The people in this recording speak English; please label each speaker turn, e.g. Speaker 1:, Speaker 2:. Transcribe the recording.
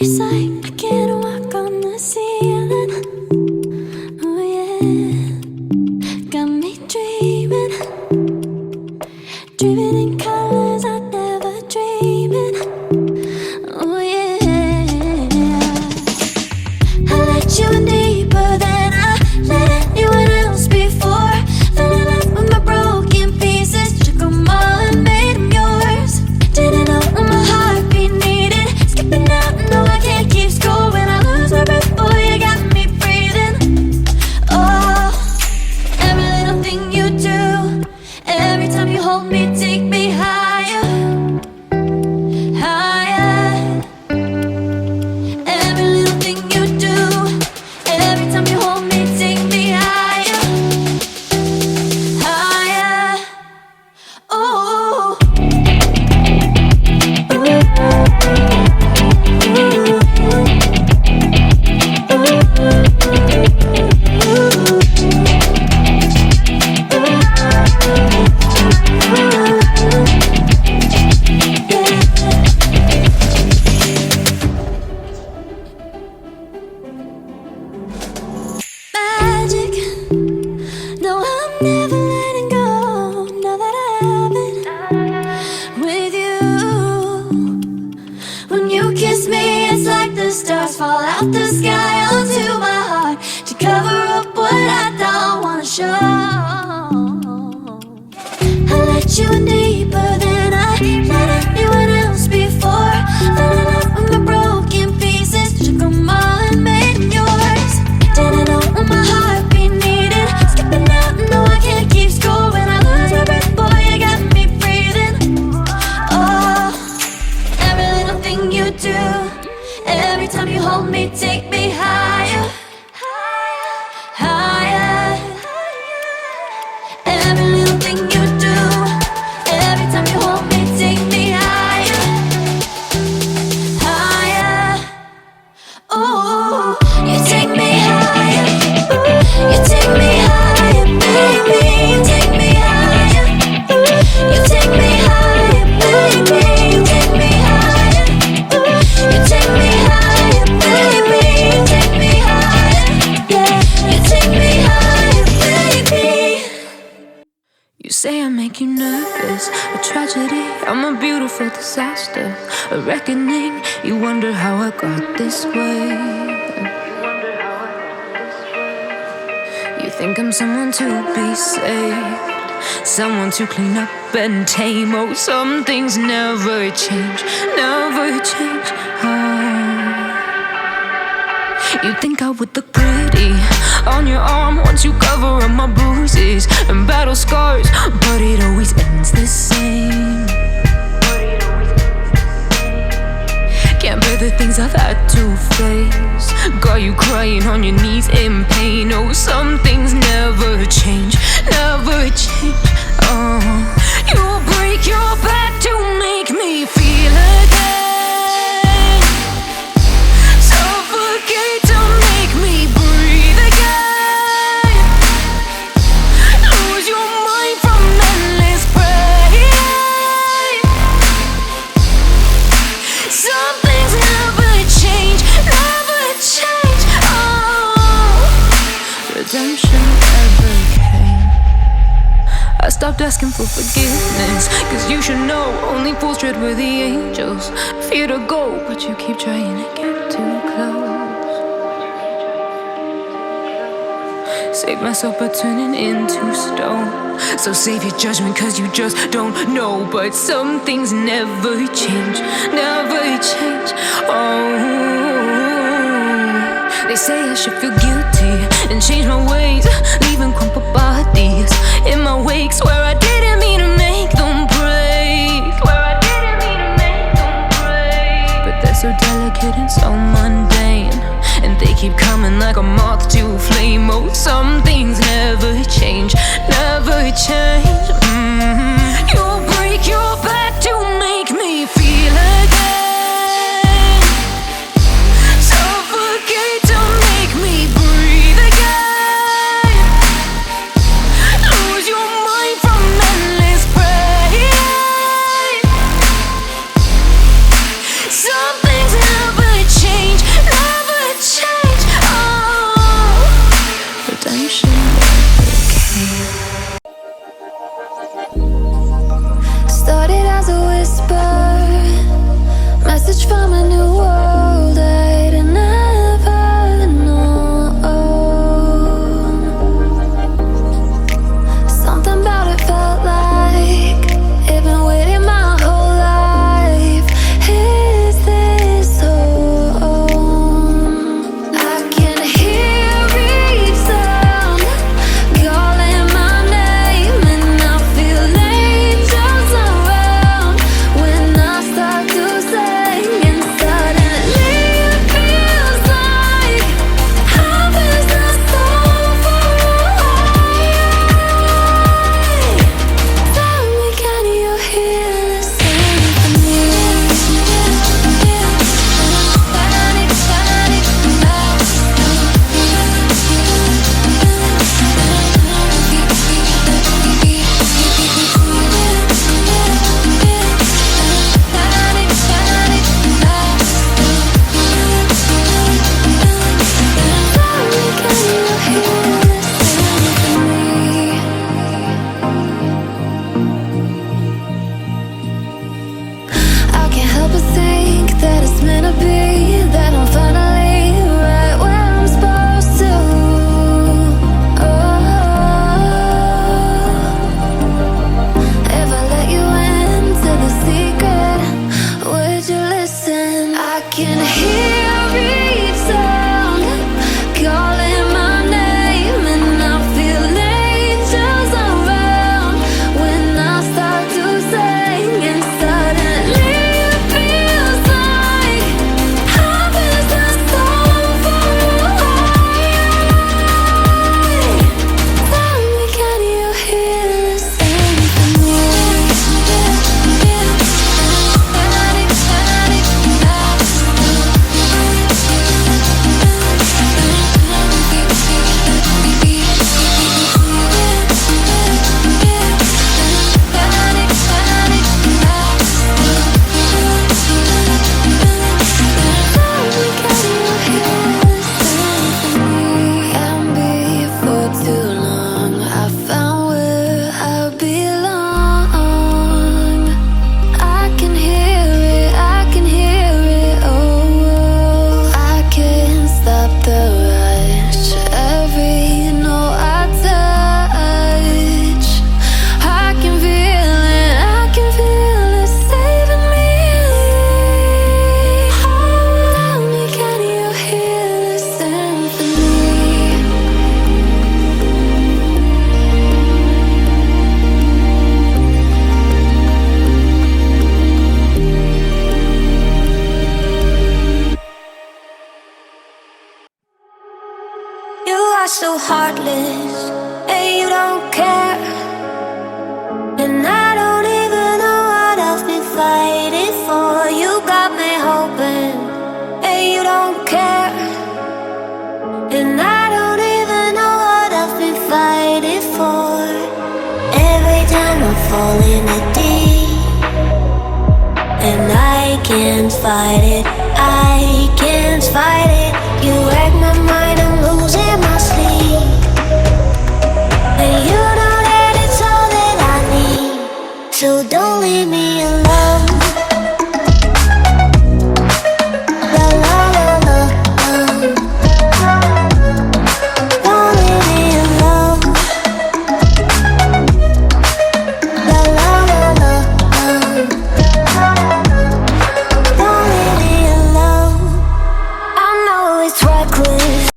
Speaker 1: It's like I can't walk on the ceiling. Oh yeah, got me dreaming, dreaming in colors I never dreamed in. Oh yeah, I let you in deeper than I let anyone else before. Fell in love with my broken pieces, took them all and made them yours. Didn't know what my heartbeat needed, skipping out, no I can't keep score. When I lose my breath, boy, you got me breathing. Oh, every little thing you do, every time you hold me, take me higher, higher. Every little thing you do, every time you hold me, take me higher, higher. Oh, magic. No, I'm never letting go. Now that I have it with you. When you kiss me, it's like the stars fall out the sky onto my heart to cover up what I don't wanna show. I let you in deeper than I let anyone else before. Fell in love with my broken pieces, took them all and made them yours. Didn't know what my heartbeat needed, skipping out, no I can't keep score. When I lose my breath, boy, you got me breathing. Oh, every little thing you do, every time you hold me, take me higher, higher. Every little thing you do, every time you hold me, take me higher, higher. Oh, you take me higher, you take me higher, baby. You take me higher, you take me higher, baby. You take me higher, you take me higher, baby. You take me higher, yeah. You take me higher, baby.
Speaker 2: You say I make you nervous, a tragedy, I'm a beautiful disaster, a reckoning. You wonder how I got this way. You think I'm someone to be saved, someone to clean up and tame. Oh, some things never change, never change. Oh. You think I would look pretty on your arm once you cover up my bruises and battle scars, but it always ends the same. Can't bear the things I've had to face, got you crying on your knees in pain. Oh, some things never change, never change. Oh, you'll break your back to make me feel again, suffocate to make me breathe again, lose your mind from endless pain. Some things never change, never change. Oh, redemption never came. I stopped asking for forgiveness, cause you should know only fools tread where the angels fear to go, but you keep trying to get too close. Save myself by turning into stone, so save your judgment cause you just don't know. But some things never change, never change. Oh, they say I should feel guilty and change my ways, leaving crumpled bodies in my wake. Swear I didn't mean to make them break, swear I didn't mean to make them break. But they're so delicate and so mundane, and they keep coming like a moth to a flame. Oh, some things never change, never change. You'll break your back to make me feel again, suffocate to make me breathe again, lose your mind from endless pain. Some things never change. ocean.
Speaker 1: Started as a whisper, message from a new world I'd never known. Something about it felt like it'd been waiting my whole life. Is this home? I can hear each sound calling my name, and I feel angels around when I start to sing. And suddenly it feels like heaven's not so far away. Tell me, can you hear the symphony? Panic, panic, I can't help but think that it's meant to be, that I'm finally right where I'm supposed to. If I let you into the secret, would you listen? I can hear each sound calling my name, and I feel angels around when I start to sing. And suddenly it feels like heaven's not so far away. Tell me, can you hear the symphony? Panic, panic, and before too long I found where I belong. I can hear it, I can hear it, oh. I can't stop the rush, every note I touch. I can feel it saving me. Tell me, can you hear the symphony? You are so heartless, and you don't care. And I don't even know what I've been fighting for. You got me hoping, and you don't care. And I don't even know what I've been fighting for. Every time I fall in the deep, and I can't fight it, I can't fight it. You wreck my mind, I'm losing my sleep. And you know that it's all that I need, so don't leave me alone.